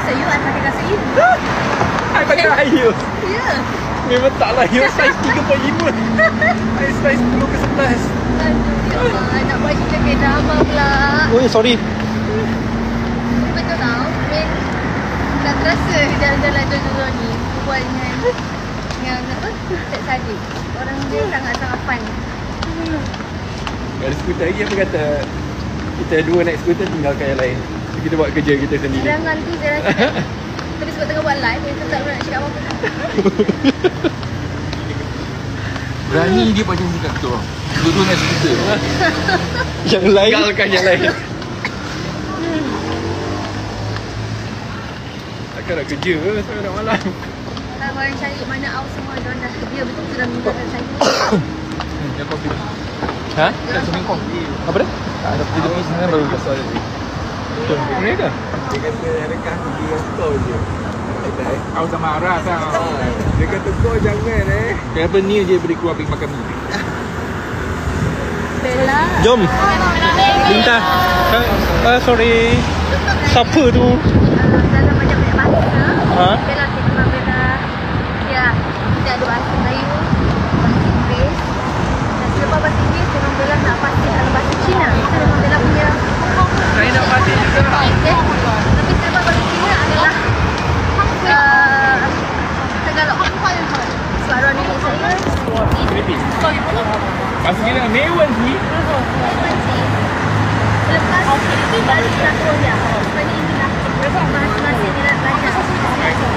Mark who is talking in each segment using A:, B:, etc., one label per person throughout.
A: kasut you, I pakai kasut you.
B: I pakai high heels.
A: Ya.
B: Memang tak lah, you size 3.5. I size 10 ke 11.
A: Aduh, ya Allah, nak buat cerita kayak drama pula.
C: Oh, sorry.
A: Betul tau, Min tak terasa jalan-jalan Jojo ni buat dengan yang apa, Cik Sadiq. Orang dia sangat-sangat fun.
B: Ada skuter lagi apa kata kita dua naik skuter tinggalkan yang lain. Kita buat kerja kita sendiri.
A: Jangan tu saya rasa tapi sebab tengah buat live, kita tak nak cakap apa-apa.
D: Berani dia macam cakap tu. Dua-dua naik skuter.
C: Yang lain.
B: Tinggalkan yang lain. Takkan nak kerja ke sampai nak malam.
A: Kalau orang cari mana out semua, diorang dah dia betul-betul dah meninggalkan saya.
D: Yang kopi.
C: Ha?
D: Kat sini kopi.
C: Apa dia?
D: Ada tepi sana baru kasar tadi.
C: Betul. Ini dah.
B: Dia kata adakah pergi dengan kau je.
D: Aku sama Aras lah.
B: Dia kata kau jangan
D: Kenapa ni je boleh keluar pergi makan mi?
A: Bella.
C: Jom. Minta. Sorry. Siapa tu?
A: Dalam banyak-banyak bahasa.
C: Ha?
A: Bella kita Bella. Dia ada bahasa Melayu, bahasa Inggeris. Dan selepas bahasa Inggeris, memang Bella nak pasti dalam bahasa Cina. Itu memang Bella punya pokok.
B: Saya nak pasti juga.
A: Okay. Tapi selepas bahasa Cina adalah Tagalog. Sebab orang nenek saya
B: Filipin. Asal kira Mewan ni.
A: Selepas Filipin baru kita Korea. Sebab ni inilah masing-masing dia nak belajar.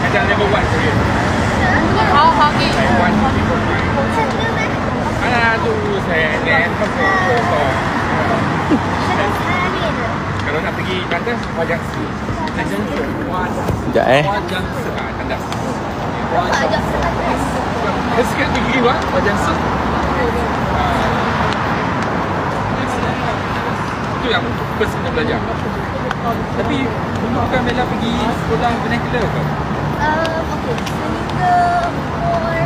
B: Macam level 1 Korea. Taiwan. Tu saya net kalau nak pergi kandas Wajang Si.
C: Sekejap
B: Kandas. Dia sikit pergi Wajang Si. Itu yang first kena belajar. Tapi bukan Bella pergi sekolah vernacular ke?
A: Okey, sehingga umur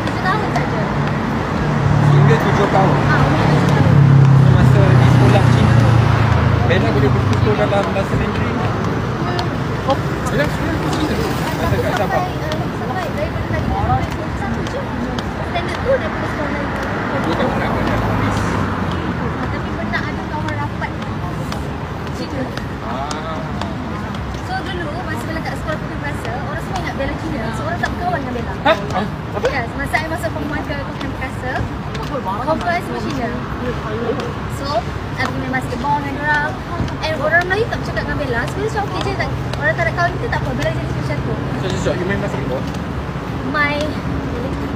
A: 7 tahun saja.
B: Hingga 7 tahun. Masa di sekolah Cina, Bella boleh bertutur dalam bahasa Mandarin. Oh, Bella sekolah di Cina. Masa kat Sabah.
A: Sampai daripada tadi satu je. Standard tu daripada sekolah lain.
B: Dia tak pernah belajar tulis.
A: Tapi pernah ada kawan rapat Cina. So dulu masa Bella kat sekolah Putih Perkasa, orang semua ingat Bella Cina. So orang tak berkawan dengan Bella.
B: Apa?
A: Ya, masa saya masuk form 1 ke Putih Perkasa, kawan semua Cina. So, aku main basketball dengan orang. And orang Melayu tak bercakap dengan Bella. Sebenarnya macam okey je, tak, orang tak nak kahwin kita tak apa. Bella jadi macam tu.
B: So, you main basketball?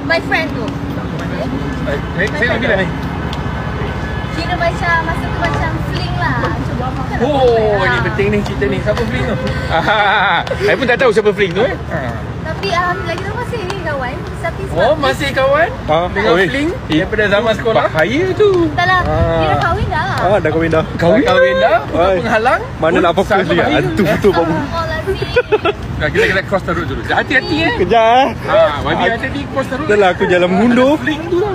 A: My friend tu.
B: Saya nak bila ni?
A: Kira macam masa tu macam fling lah. Cuba makan.
B: Oh, ni penting ni cerita ni. Siapa fling tu? Saya pun tak tahu siapa fling tu
A: Tapi alhamdulillah kita masih kawan. Tapi
B: Oh, masih kawan? Dengan fling? Daripada zaman sekolah? Bahaya tu.
A: tak lah. Kira kahwin dah.
C: Dah kahwin dah.
B: Kahwin dah? Bukan
C: Oi.
B: penghalang?
C: Mana nak fokus dia? Hantu betul Pak Bu.
B: Kita kena cross the road dulu. Hati-hati
C: Kejap
B: Bagi hati-hati cross the road.
C: Dah lah aku jalan mundur.
B: Fling tu lah.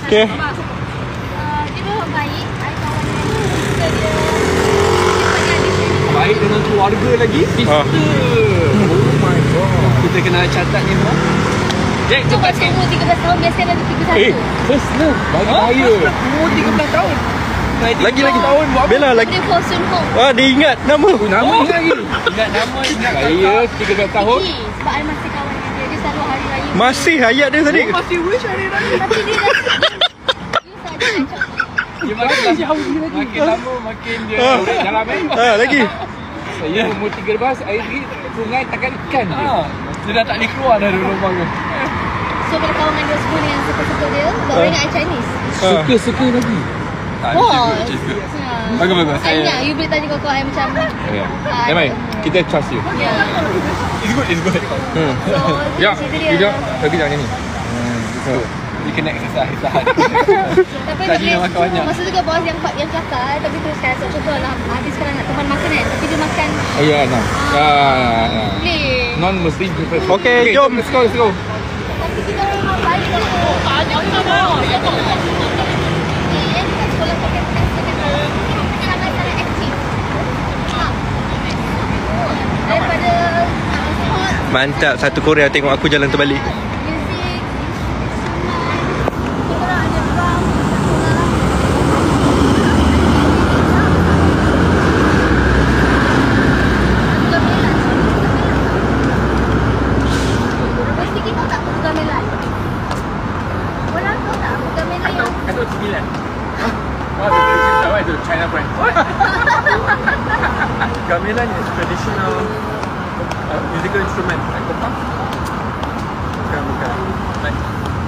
C: Okay.
A: Dia memang baik. I kawan dia. Dia
B: Baik dengan keluarga lagi. Sister. Oh my god. Kita kena catat ni semua. Jack,
A: Cuba
B: cepat sikit.
A: umur 13 tahun biasanya lagi 31.
B: First love. Bahaya. Umur 13 tahun.
C: Lagi
B: tahun buat apa?
C: Bella lagi.
A: Dia for Sun Hong.
C: Dia ingat nama.
B: Nama ingat lagi. Ingat nama, ingat saya 13 tahun.
A: Sebab I masih kawan dengan dia. Dia selalu hari raya.
C: Masih hayat dia tadi.
B: Masih wish hari raya.
A: Tapi dia dah you saja
B: Dia makin lama makin dia dalam
C: Lagi.
B: Saya umur 13, air pergi sungai takkan ikan dia. Dia dah tak boleh keluar dari lubang tu.
A: So bila kawan dengan dia semua yang suka-suka dia, sebab orang ingat I Chinese.
B: Suka lagi.
A: Oh,
B: Bagus.
A: I ingat you boleh tanya kau I macam
B: Damai, kita trust you. It's good.
A: So,
B: Ya,
A: cerita
B: you
A: dia.
B: pergi jangan ni. So, we connect sesaat.
A: Tapi
B: Tadi dah makan banyak.
A: masa tu kan bos yang kelakar. Tapi terus kan so, contoh lah Habis sekarang nak teman makan kan. Tapi dia makan
B: Ya, no.
A: boleh.
B: Non-Muslim people.
C: Okay, jom.
B: Let's go.
A: Tapi kita orang baik tau. Ada apa? Kat sekolah pakai kita sangat aktif.
C: Mantap, satu Korea tengok aku jalan terbalik.
A: Music, kita orang ada drum, mesti kita tak buka gamelan. Orang tahu tak buka gamelan yang
D: I thought 9. Wah, itu itu China brand.
B: Gamelan is traditional musical instrument. Like kompang? Bukan.
D: Like,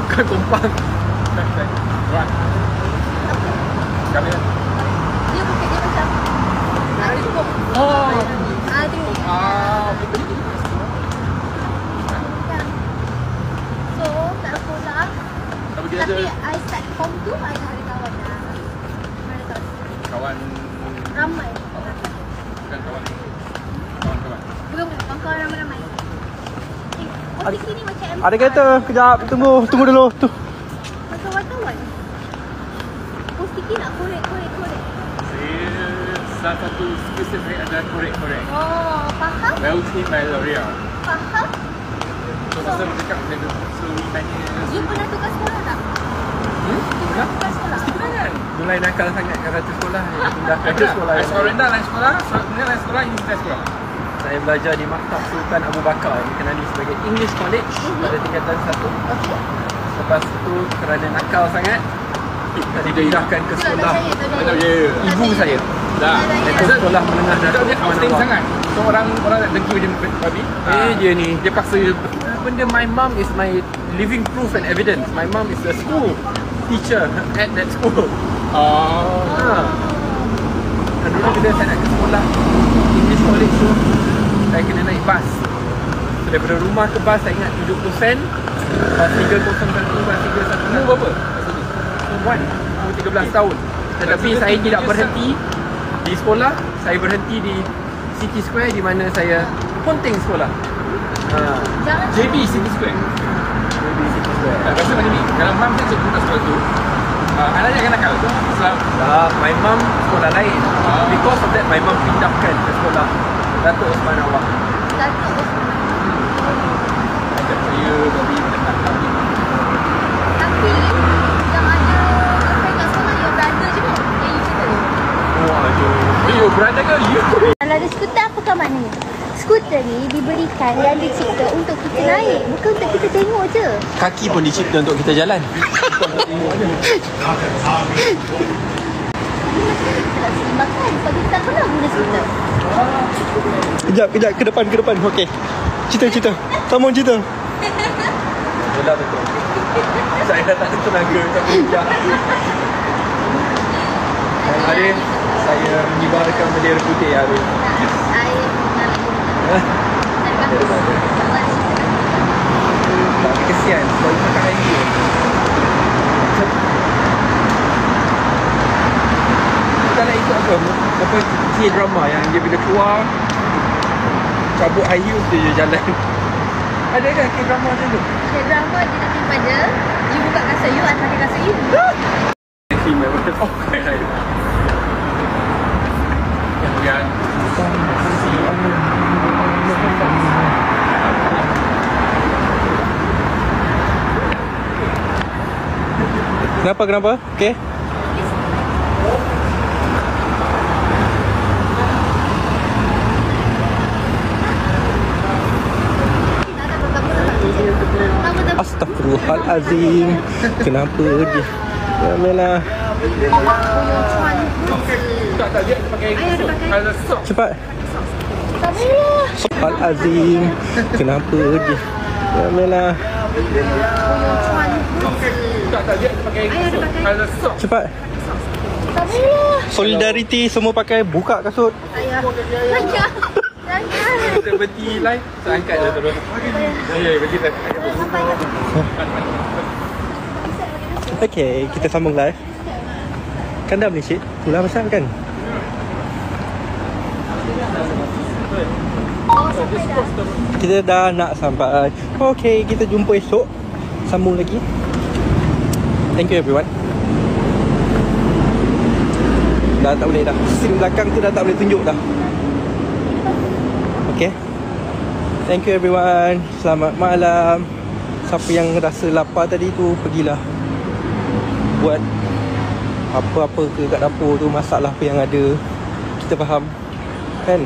B: Bukan kompang.
D: like, right. Gamelan.
A: dia bukan dia macam tengok.
D: Oh.
A: Tengok.
D: Betul.
A: So, kat sekolah.
D: Tapi kita
A: Tapi
D: ada
A: I start form tu, I dah ada kawan dah. Mana tahu.
D: kawan,
A: Ramai.
D: bukan kawan-kawan.
A: Belum kawan-kawan ramai-ramai. Posisi sini macam MC.
C: Ada kereta, kejap, tunggu dulu tu.
A: Macam wartawan. Posisi nak korek.
D: Saya salah satu skill set saya adalah korek-korek.
A: Oh, faham?
D: Well trained by L'Oreal.
A: Faham?
D: So masa bercakap saya tu selalu tanya.
A: You pernah tukar sekolah tak? You pernah tukar sekolah?
D: Kan?
B: Mulai nakal sangat kat satu sekolah. Pindah ke sekolah.
D: Lain sekolah rendah, lain sekolah, lain sekolah, ini sekolah.
B: Saya belajar di Maktab Sultan Abu Bakar, dikenali sebagai English College pada tingkatan 1.
A: Okey.
B: Lepas tu kerana nakal sangat, saya dipindahkan ke sekolah ibu saya.
D: Dah.
B: Iaitu sekolah menengah
D: Dia
B: Datuk
D: outstanding
B: Osman
D: sangat. So orang nak dengki dia babi.
B: Dia ni.
D: Dia paksa
B: Benda my mum is my living proof and evidence. My mum is a school teacher at that school. Dulu bila saya nak ke sekolah English College tu, saya kena naik bas. So, daripada rumah ke bas saya ingat 70 sen. Bas 301, bas 316.
D: Umur berapa?
B: Umur 13 tahun. Tetapi saya tidak berhenti di sekolah. Saya berhenti di City Square di mana saya ponteng sekolah.
A: Jangan
D: JB City Square.
B: Di City Square.
D: Tak rasa macam ni. Kalau mam saya cikgu kat sekolah tu, anaknya akan nakal tu. Sebab
B: My mum sekolah lain. Because of that, my mum pindahkan ke sekolah Datuk Osman Awang.
A: Datuk Osman.
D: ajak saya babi menangkap ni.
A: Tapi yang ada sampai kat sekolah yang brother je kot. Yang you cerita.
B: Oh, aduh.
D: You berada ke? You?
A: Kalau ada skuter apa kau maknanya? Skuter ni diberikan dan dicipta untuk kita naik, bukan untuk kita tengok je.
B: Kaki pun dicipta untuk kita jalan.
A: Kita nak seimbangkan sebab kita tak pernah guna skuter.
C: Kejap, ke depan. Okey. Cerita. Sambung cerita.
B: Betul betul. Saya dah tak ada tenaga untuk kerja. Hari saya mengibarkan bendera putih hari.
A: Saya nak
B: Tak kesian sebab itu pakai lagi. Kita nak ikut apa K-drama yang dia bila keluar cabut high heels dia je jalan. Ada kan K-drama macam tu?
A: drama dia nanti pada you buka kasut you, atas kasut you.
B: Oh,
D: Kemudian
C: Kenapa? Okey. Astagfirullahalazim. Kenapa dia? Yalah.
D: tak dia pakai ada sok.
C: Cepat. Astagfirullahalazim. Kenapa dia? Yalah.
D: Tak dia pakai sok. Ada sok.
C: Cepat. Solidariti semua pakai buka kasut.
B: kita berhenti live, saya angkat je terus. Ya, berhenti live.
C: Okey, kita sambung live. Kan dah Malaysia, pulang besar kan? Kita dah nak sampai. Okey, kita jumpa esok. Sambung lagi. Thank you everyone. Dah tak boleh dah. Scene belakang tu dah tak boleh tunjuk dah. Okey. Thank you everyone. Selamat malam. Siapa yang rasa lapar tadi tu, pergilah buat apa-apa ke kat dapur tu, masaklah apa yang ada. Kita faham kan?